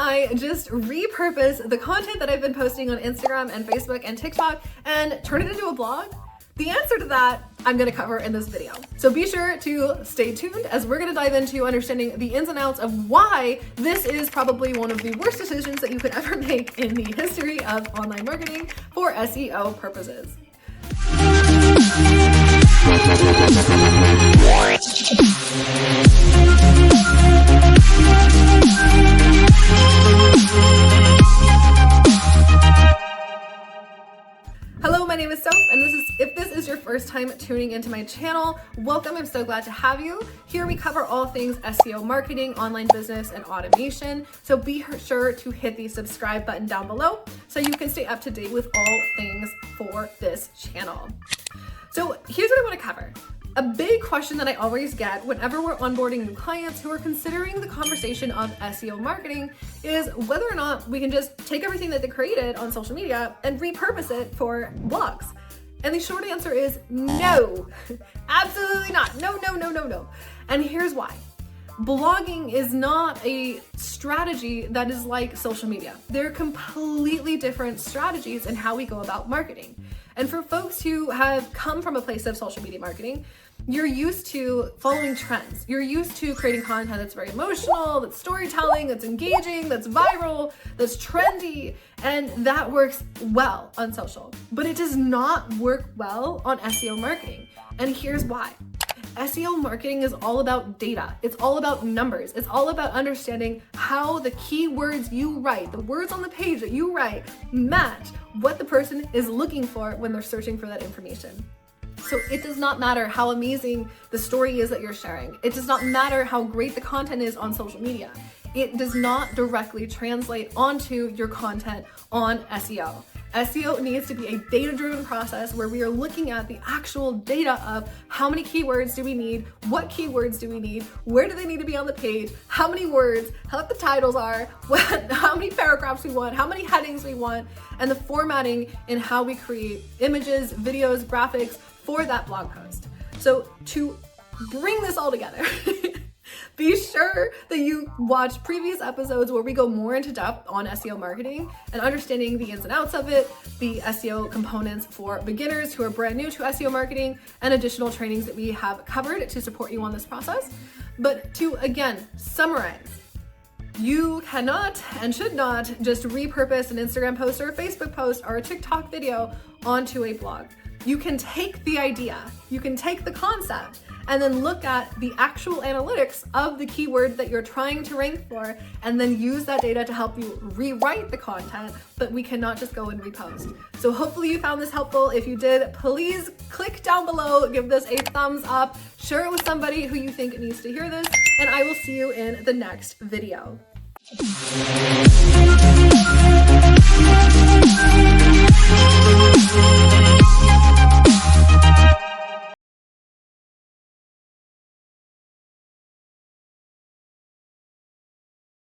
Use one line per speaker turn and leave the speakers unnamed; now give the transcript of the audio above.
I just repurpose the content that I've been posting on Instagram and Facebook and TikTok and turn it into a blog? The answer to that I'm going to cover in this video. So be sure to stay tuned as we're going to dive into understanding the ins and outs of why this is probably one of the worst decisions that you could ever make in the history of online marketing for SEO purposes. Hello, my name is Soph, and if this is your first time tuning into my channel, welcome. I'm so glad to have you. Here we cover all things SEO marketing, online business, and automation. So be sure to hit the subscribe button down below so you can stay up to date with all things for this channel. So here's what I want to cover. A big question that I always get whenever we're onboarding new clients who are considering the conversation of SEO marketing is whether or not we can just take everything that they created on social media and repurpose it for blogs. And the short answer is no, absolutely not. No. And here's why. Blogging is not a strategy that is like social media. They're completely different strategies in how we go about marketing. And for folks who have come from a place of social media marketing, you're used to following trends. You're used to creating content that's very emotional, that's storytelling, that's engaging, that's viral, that's trendy, and that works well on social. But it does not work well on SEO marketing. And here's why. SEO marketing is all about data. It's all about numbers. It's all about understanding how the keywords you write, the words on the page that you write, match what the person is looking for when they're searching for that information. So it does not matter how amazing the story is that you're sharing. It does not matter how great the content is on social media. It does not directly translate onto your content on SEO. SEO needs to be a data-driven process where we are looking at the actual data of how many keywords do we need, what keywords do we need, where do they need to be on the page, how many words, what the titles are, how many paragraphs we want, how many headings we want, and the formatting in how we create images, videos, graphics for that blog post. So to bring this all together, be sure that you watch previous episodes where we go more into depth on SEO marketing and understanding the ins and outs of it, the SEO components for beginners who are brand new to SEO marketing, and additional trainings that we have covered to support you on this process. But to, again, summarize, you cannot and should not just repurpose an Instagram post or a Facebook post or a TikTok video onto a blog. You can take the idea, you can take the concept, and then look at the actual analytics of the keyword that you're trying to rank for, and then use that data to help you rewrite the content, but we cannot just go and repost. So hopefully you found this helpful. If you did, please click down below, give this a thumbs up, share it with somebody who you think needs to hear this, and I will see you in the next video.